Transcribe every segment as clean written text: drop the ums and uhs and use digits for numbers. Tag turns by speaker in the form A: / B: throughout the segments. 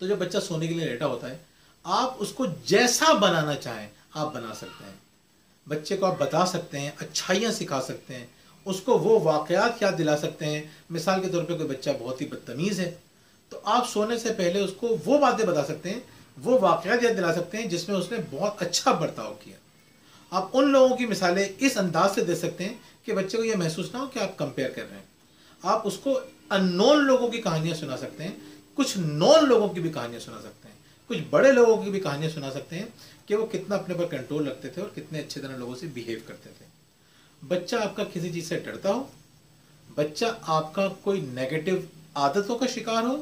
A: تو جب بچہ سونے کے لیے لیٹا ہوتا ہے آپ اس کو جیسا بنانا چاہیں آپ بنا سکتے ہیں. بچے کو آپ بتا سکتے ہیں, اچھائیاں سکھا سکتے ہیں, اس کو وہ واقعات یاد دلا سکتے ہیں. مثال کے طور پہ کوئی بچہ بہت ہی بدتمیز ہے تو آپ سونے سے پہلے اس کو وہ باتیں بتا سکتے ہیں, وہ واقعات یاد دلا سکتے ہیں جس میں اس نے بہت اچھا برتاؤ کیا. آپ ان لوگوں کی مثالیں اس انداز سے دے سکتے ہیں کہ بچے کو یہ محسوس نہ ہو کہ آپ کمپیئر کر رہے ہیں. آپ اس کو ان نون لوگوں کی کہانیاں سنا سکتے ہیں, کچھ نون لوگوں کی بھی کہانیاں سنا سکتے ہیں, کچھ بڑے لوگوں کی بھی کہانیاں سنا سکتے ہیں کہ وہ کتنا اپنے پر کنٹرول رکھتے تھے اور کتنے اچھے طرح لوگوں سے بیہیو کرتے تھے. بچہ آپ کا کسی چیز سے ڈرتا ہو, بچہ آپ کا کوئی نیگیٹو عادتوں کا شکار ہو,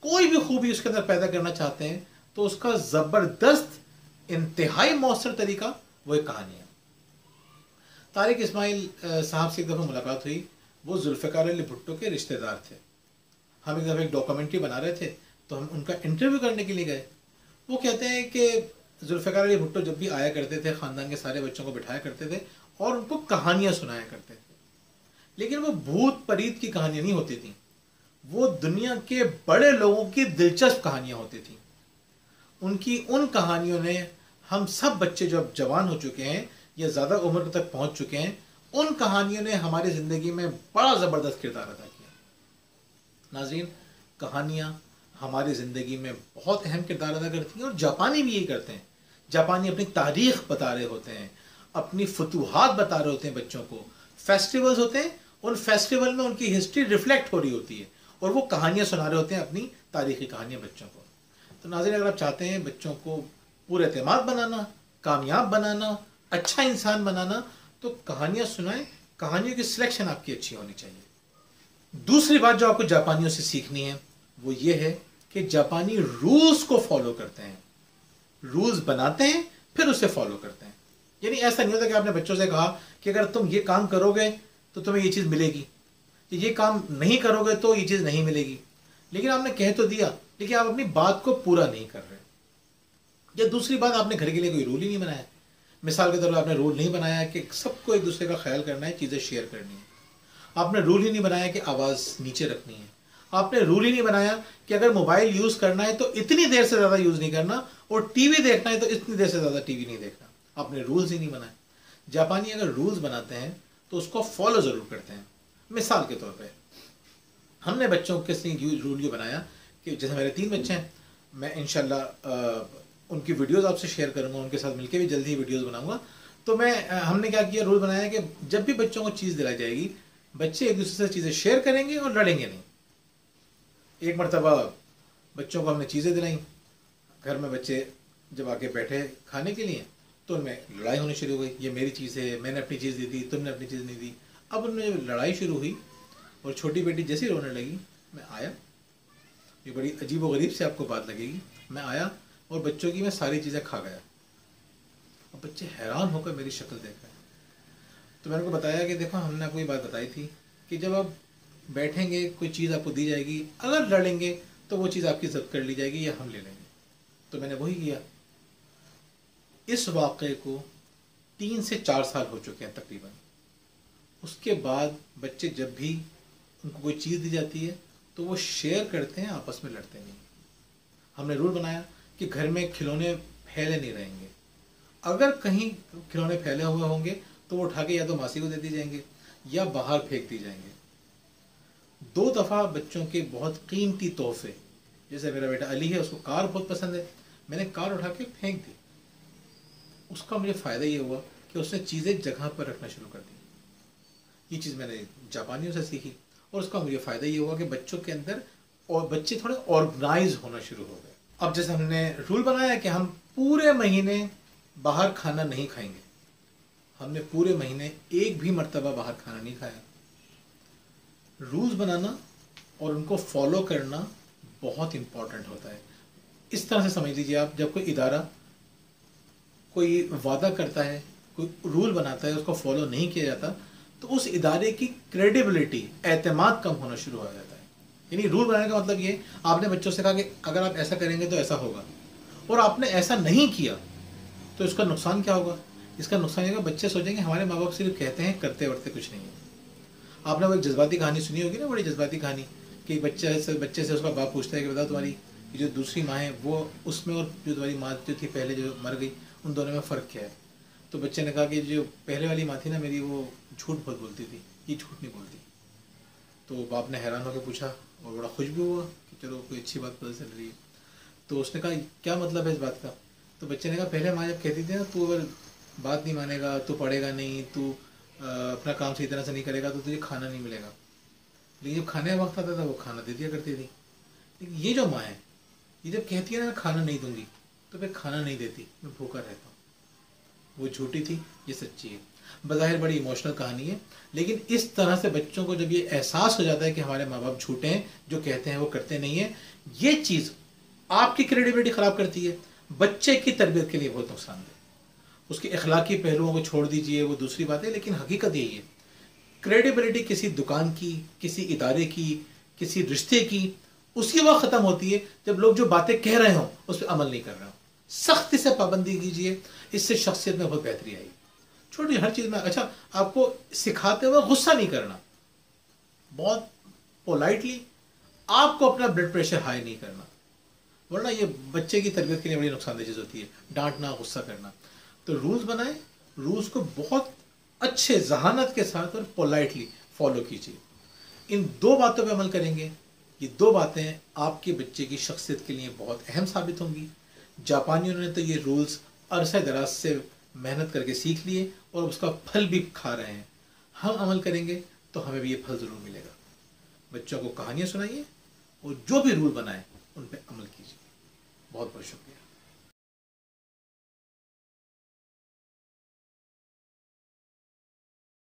A: کوئی بھی خوبی اس کے اندر پیدا کرنا چاہتے ہیں تو اس کا زبردست انتہائی مؤثر طریقہ وہ ایک کہانی ہے. طارق اسماعیل صاحب سے ایک دفعہ ملاقات ہوئی. وہ ذوالفقار علی بھٹو کے رشتہ دار تھے. ہم ایک دفعہ ایک ڈاکومنٹری بنا رہے تھے تو ہم ان کا انٹرویو کرنے کے لیے گئے. وہ کہتے ہیں کہ ذوالفقار علی بھٹو جب بھی آیا کرتے تھے خاندان کے سارے بچوں کو بٹھایا کرتے تھے اور ان کو کہانیاں سنایا کرتے تھے, لیکن وہ بھوت پریت کی کہانیاں نہیں ہوتی تھیں, وہ دنیا کے بڑے لوگوں کی دلچسپ کہانیاں ہوتی تھیں. ان کی ان کہانیوں نے ہم سب بچے جو اب جوان ہو چکے ہیں یا زیادہ عمر تک پہنچ چکے ہیں, ان کہانیوں نے ہماری زندگی میں بڑا زبردست کردار ادا کیا. ناظرین, کہانیاں ہماری زندگی میں بہت اہم کردار ادا کرتی ہیں اور جاپانی بھی یہی کرتے ہیں. جاپانی اپنی تاریخ بتا رہے ہوتے ہیں, اپنی فتوحات بتا رہے ہوتے ہیں بچوں کو. فیسٹیولز ہوتے ہیں, ان فیسٹیول میں ان کی ہسٹری ریفلیکٹ ہو رہی ہوتی ہے اور وہ کہانیاں سنا رہے ہوتے ہیں, اپنی تاریخی کہانیاں بچوں کو. تو ناظرین, اگر آپ چاہتے ہیں بچوں کو پر اعتماد بنانا, کامیاب بنانا, اچھا انسان بنانا, تو کہانیاں سنائیں. کہانیوں کی سلیکشن آپ کی اچھی ہونی چاہیے. دوسری بات جو آپ کو جاپانیوں سے سیکھنی ہے وہ یہ ہے کہ جاپانی رولز کو فالو کرتے ہیں, رولز بناتے ہیں پھر اسے فالو کرتے ہیں. یعنی ایسا نہیں ہوتا کہ آپ نے بچوں سے کہا کہ اگر تم یہ کام کرو گے تو تمہیں یہ چیز ملے گی, یہ کام نہیں کرو گے تو یہ چیز نہیں ملے گی, لیکن آپ نے کہہ تو دیا لیکن آپ اپنی بات کو پورا نہیں کر رہے. یا دوسری بات, آپ نے گھر کے لیے کوئی رول ہی نہیں بنایا. مثال کے طور پر آپ نے رول نہیں بنایا کہ سب کو ایک دوسرے کا خیال کرنا ہے, چیزیں شیئر کرنی ہے. آپ نے رول ہی نہیں بنایا کہ آواز نیچے رکھنی ہے. آپ نے رول ہی نہیں بنایا کہ اگر موبائل یوز کرنا ہے تو اتنی دیر سے زیادہ یوز نہیں کرنا, اور ٹی وی دیکھنا ہے تو اتنی دیر سے زیادہ ٹی وی نہیں دیکھنا. آپ نے رولز ہی نہیں بنائے. جاپانی اگر رولز بناتے ہیں تو اس کو فالو ضرور کرتے ہیں. مثال کے طور پہ ہم نے بچوں کے لیے رول یہ بنایا کہ جیسے میرے 3 بچے ہیں, میں انشاءاللہ ان کی ویڈیوز آپ سے شیئر کروں گا, ان کے ساتھ مل کے بھی جلدی ہی ویڈیوز بناؤں گا. تو ہم نے کیا کیا, رول بنایا کہ جب بھی بچوں کو چیز دلائی جائے گی بچے ایک دوسرے سے چیزیں شیئر کریں گے اور لڑیں گے نہیں. ایک مرتبہ بچوں کو ہم نے چیزیں دلائیں, گھر میں بچے جب آ کے بیٹھے کھانے کے لیے تو ان میں لڑائی ہونی شروع ہو گئی. یہ میری چیز ہے, میں نے اپنی چیز دی تھی, تم نے اپنی چیز نہیں دی. اب ان میں جب لڑائی شروع ہوئی اور چھوٹی بیٹی جیسے رونے لگی, میں آیا, یہ بڑی عجیب و غریب سے آپ کو بات لگے گی, میں آیا اور بچوں کی میں ساری چیزیں کھا گیا. اب بچے حیران ہو کر میری شکل دیکھ رہے ہیں. تو میں نے کو بتایا کہ دیکھو, ہم نے آپ کو یہ بات بتائی تھی کہ جب آپ بیٹھیں گے کوئی چیز آپ کو دی جائے گی, اگر لڑیں گے تو وہ چیز آپ کی ضبط کر لی جائے گی یا ہم لے لیں گے. تو میں نے وہی کیا. اس واقعے کو 3 سے 4 سال ہو چکے ہیں تقریباً. اس کے بعد بچے جب بھی ان کو کوئی چیز دی جاتی ہے تو وہ شیئر کرتے ہیں, آپس میں لڑتے نہیں. ہم نے رول بنایا کہ گھر میں کھلونے پھیلے نہیں رہیں گے. اگر کہیں کھلونے پھیلے ہوئے ہوں گے تو وہ اٹھا کے یا تو ماسی کو دے دی جائیں گے یا باہر پھینک دی جائیں گے. 2 دفعہ بچوں کے بہت قیمتی تحفے, جیسے میرا بیٹا علی ہے, اس کو کار بہت پسند ہے, میں نے کار اٹھا کے پھینک دی. اس کا مجھے فائدہ یہ ہوا کہ اس نے چیزیں جگہ پر رکھنا شروع کر دی. یہ چیز میں نے جاپانیوں سے سیکھی, اور اس کا مجھے فائدہ یہ ہوا کہ بچوں کے اندر اور بچے تھوڑے آرگنائز ہونا شروع ہو گئے. اب جیسے ہم نے رول بنایا کہ ہم پورے مہینے باہر کھانا نہیں کھائیں گے. ہم نے پورے مہینے ایک بھی مرتبہ باہر کھانا نہیں کھایا. رولز بنانا اور ان کو فالو کرنا بہت امپورٹنٹ ہوتا ہے. اس طرح سے سمجھ لیجیے آپ, جب کوئی ادارہ کوئی وعدہ کرتا ہے, کوئی رول بناتا ہے, اس کو فالو نہیں کیا جاتا تو اس ادارے کی کریڈیبلٹی, اعتماد کم ہونا شروع ہو جاتا ہے. یعنی رول بنانے کا مطلب یہ, آپ نے بچوں سے کہا کہ اگر آپ ایسا کریں گے تو ایسا ہوگا, اور آپ نے ایسا نہیں کیا تو اس کا نقصان کیا ہوگا؟ اس کا نقصان یہ ہوگا بچے سوچیں گے ہمارے ماں باپ صرف کہتے ہیں, کرتے ورتے کچھ نہیں ہے. آپ نے وہ ایک جذباتی کہانی سنی ہوگی نا, بڑی جذباتی کہانی, کہ بچے سے اس کا باپ پوچھتا ہے کہ بتاؤ تمہاری کہ جو دوسری ماں ہے وہ اس میں اور جو تمہاری ماں جو تھی پہلے جو مر گئی ان دونوں میں فرق کیا ہے؟ تو بچے نے کہا کہ جو پہلے والی ماں تھی نا میری وہ جھوٹ بہت بولتی تھی، یہ جھوٹ نہیں بولتی۔ تو باپ نے حیران ہو کے پوچھا اور بڑا خوش بھی ہوا کہ چلو کوئی اچھی بات پتہ چل رہی ہے۔ تو اس نے کہا کیا مطلب ہے اس بات کا؟ تو بچے نے کہا پہلے ماں جب کہتی تھی نا تو اگر بات نہیں مانے گا، تو پڑھے گا نہیں، تو اپنا کام صحیح طرح سے نہیں کرے گا تو تجھے کھانا نہیں ملے گا، لیکن جب کھانے کا وقت آتا تھا وہ کھانا دے دیا کرتی تھی۔ لیکن یہ جو ماں ہے یہ جب کہتی ہے نا میں کھانا نہیں دوں گی تو پھر کھانا نہیں دیتی، میں بھوکا رہتا ہوں۔ وہ جھوٹی تھی، یہ سچی ہے۔ بظاہر بڑی ایموشنل کہانی ہے، لیکن اس طرح سے بچوں کو جب یہ احساس ہو جاتا ہے کہ ہمارے ماں باپ جھوٹے ہیں، جو کہتے ہیں وہ کرتے نہیں ہیں، یہ چیز آپ کی کریڈیبلٹی خراب کرتی ہے، بچے کی تربیت کے لیے بہت نقصان دہ۔ اس کے اخلاقی پہلوؤں کو چھوڑ دیجئے، وہ دوسری بات ہے، لیکن حقیقت یہی ہے کریڈیبلٹی کسی دکان کی، کسی ادارے کی، کسی رشتے کی اسی وقت ختم ہوتی ہے جب لوگ جو باتیں کہہ رہے ہوں اس پہ عمل نہیں کر رہے ہوں۔ سختی سے پابندی کیجیے، اس سے شخصیت میں بہت بہتری آئی۔ چھوٹی ہر چیز میں اچھا آپ کو سکھاتے ہوئے غصہ نہیں کرنا، بہت پولائٹلی آپ کو اپنا بلڈ پریشر ہائی نہیں کرنا، ورنہ یہ بچے کی تربیت کے لیے بڑی نقصان دہ چیز ہوتی ہے، ڈانٹنا، غصہ کرنا۔ تو رولز بنائیں، رولز کو بہت اچھے ذہانت کے ساتھ اور پولائٹلی فالو کیجیے۔ ان دو باتوں پہ عمل کریں گے، یہ دو باتیں آپ کے بچے کی شخصیت کے لیے بہت اہم ثابت ہوں گی۔ جاپانیوں نے تو یہ رولز عرصہ دراز سے محنت کر کے سیکھ لیے اور اس کا پھل بھی کھا رہے ہیں۔ ہم عمل کریں گے تو ہمیں بھی یہ پھل ضرور ملے گا۔ بچوں کو کہانیاں سنائیے اور جو بھی رول بنائیں ان پہ عمل کیجیے۔ بہت بہت شکریہ۔